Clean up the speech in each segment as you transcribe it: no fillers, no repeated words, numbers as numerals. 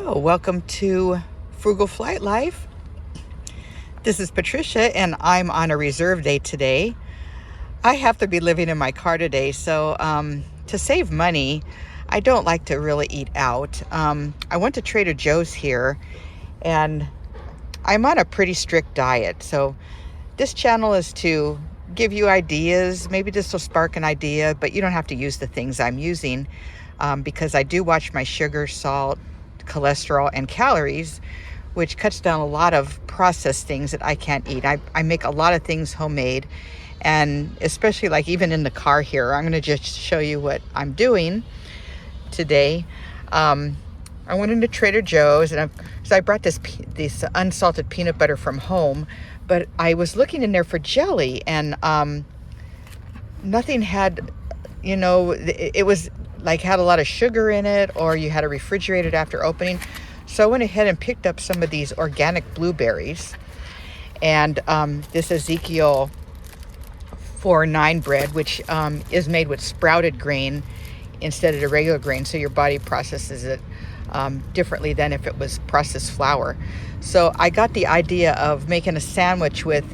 Oh, welcome to Frugal Flight Life. This is Patricia, and I'm on a reserve day today. I have to be living in my car today, so to save money, I don't like to really eat out. I went to Trader Joe's here, and I'm on a pretty strict diet. So this channel is to give you ideas. Maybe this will spark an idea, but you don't have to use the things I'm using because I do watch my sugar, salt, cholesterol, and calories, which cuts down a lot of processed things that I can't eat. I make a lot of things homemade, and especially like even in the car here, I'm going to just show you what I'm doing today. I went into Trader Joe's, and I brought this unsalted peanut butter from home, but I was looking in there for jelly, and nothing had, it was like had a lot of sugar in it, or you had to refrigerate it after opening. So I went ahead and picked up some of these organic blueberries, and this Ezekiel 4-9 bread, which is made with sprouted grain instead of the regular grain, so your body processes it differently than if it was processed flour. So I got the idea of making a sandwich with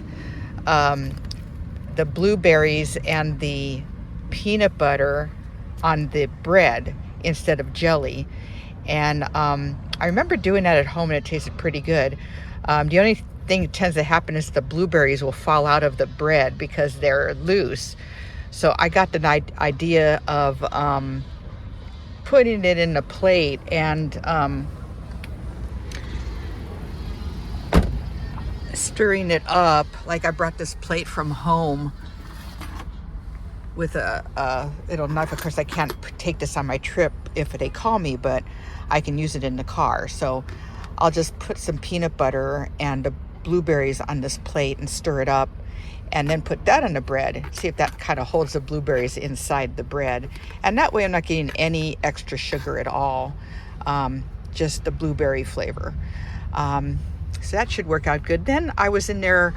the blueberries and the peanut butter on the bread instead of jelly. And I remember doing that at home, and it tasted pretty good. The only thing that tends to happen is the blueberries will fall out of the bread because they're loose. So I got the idea of putting it in a plate and stirring it up. Like I brought this plate from home with a little knife. Of course, I can't take this on my trip if they call me, but I can use it in the car. So I'll just put some peanut butter and the blueberries on this plate and stir it up, and then put that on the bread. See if that kind of holds the blueberries inside the bread. And that way I'm not getting any extra sugar at all, just the blueberry flavor. So that should work out good. Then I was in there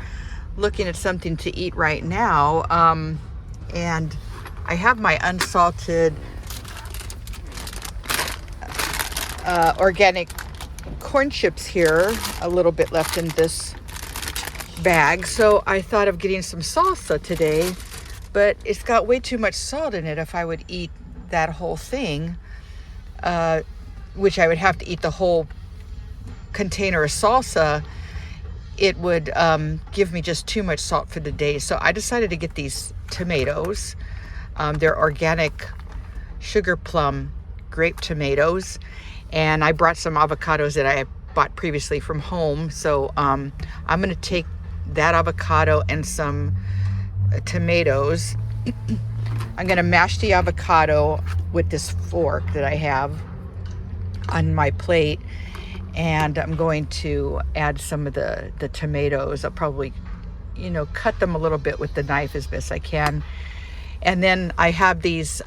looking at something to eat right now, and I have my unsalted organic corn chips here, a little bit left in this bag. So I thought of getting some salsa today, but it's got way too much salt in it. If I would eat that whole thing, which I would have to eat the whole container of salsa, it would give me just too much salt for the day. So I decided to get these tomatoes. They're organic sugar plum grape tomatoes, and I brought some avocados that I bought previously from home. So I'm going to take that avocado and some tomatoes. I'm going to mash the avocado with this fork that I have on my plate, and I'm going to add some of the tomatoes. I'll probably, cut them a little bit with the knife as best I can. And then I have these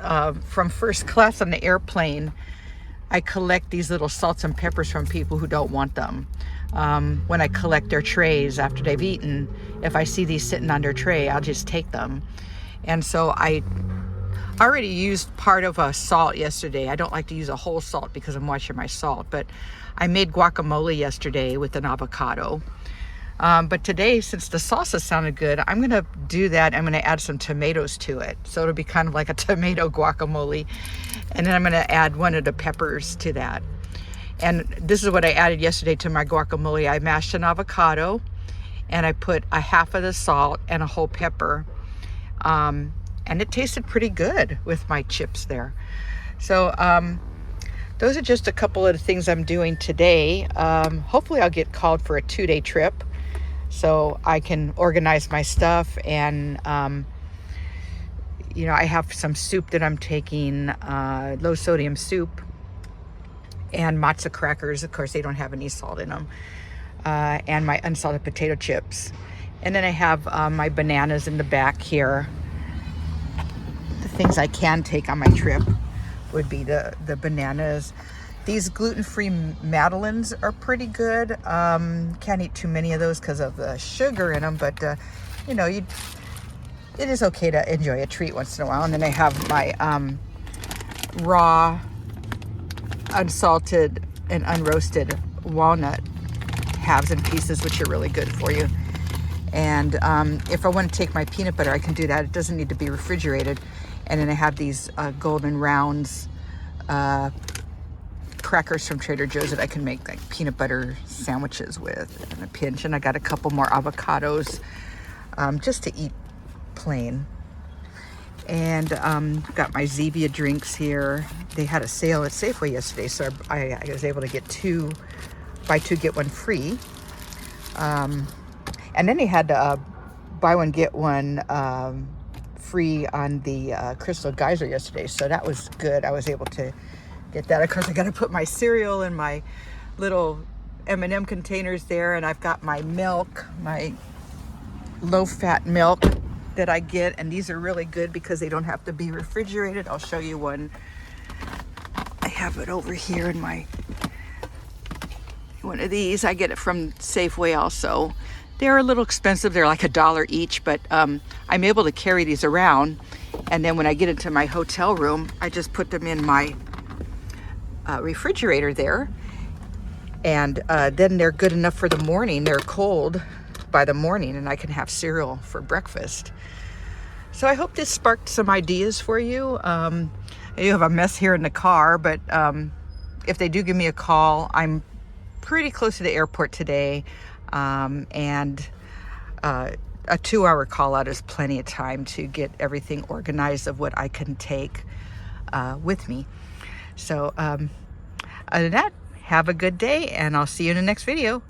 from first class on the airplane. I collect these little salts and peppers from people who don't want them. When I collect their trays after they've eaten, if I see these sitting on their tray, I'll just take them. And so I already used part of a salt yesterday. I don't like to use a whole salt because I'm watching my salt, but I made guacamole yesterday with an avocado. But today, since the salsa sounded good, I'm going to do that. I'm going to add some tomatoes to it. So it'll be kind of like a tomato guacamole. And then I'm going to add one of the peppers to that. And this is what I added yesterday to my guacamole. I mashed an avocado, and I put a half of the salt and a whole pepper. And it tasted pretty good with my chips there. So those are just a couple of the things I'm doing today. Hopefully I'll get called for a 2-day trip, so I can organize my stuff. And I have some soup that I'm taking, low sodium soup, and matzo crackers. Of course, they don't have any salt in them, and my unsalted potato chips. And then I have my bananas in the back here. The things I can take on my trip would be the bananas. These gluten-free madeleines are pretty good. Can't eat too many of those because of the sugar in them, but it is okay to enjoy a treat once in a while. And then I have my raw unsalted and unroasted walnut halves and pieces, which are really good for you. And if I want to take my peanut butter, I can do that. It doesn't need to be refrigerated. And then I have these Golden Rounds crackers from Trader Joe's that I can make like peanut butter sandwiches with in a pinch. And I got a couple more avocados just to eat plain. And got my Zevia drinks here. They had a sale at Safeway yesterday, so I was able to get buy two, get one free. And then they had buy one, get one free on the Crystal Geyser yesterday, so that was good. I was able to get that. Of course, I got to put my cereal in my little M&M containers there, and I've got my milk, my low-fat milk that I get, and these are really good because they don't have to be refrigerated. I'll show you one. I have it over here in my one of these. I get it from Safeway also. They're a little expensive. They're like $1 each, but I'm able to carry these around, and then when I get into my hotel room, I just put them in my refrigerator there, and then they're good enough for the morning. They're cold by the morning, and I can have cereal for breakfast. So I hope this sparked some ideas for you. I do have a mess here in the car, but if they do give me a call, I'm pretty close to the airport today, and a 2-hour call out is plenty of time to get everything organized of what I can take with me. So other than that, have a good day, and I'll see you in the next video.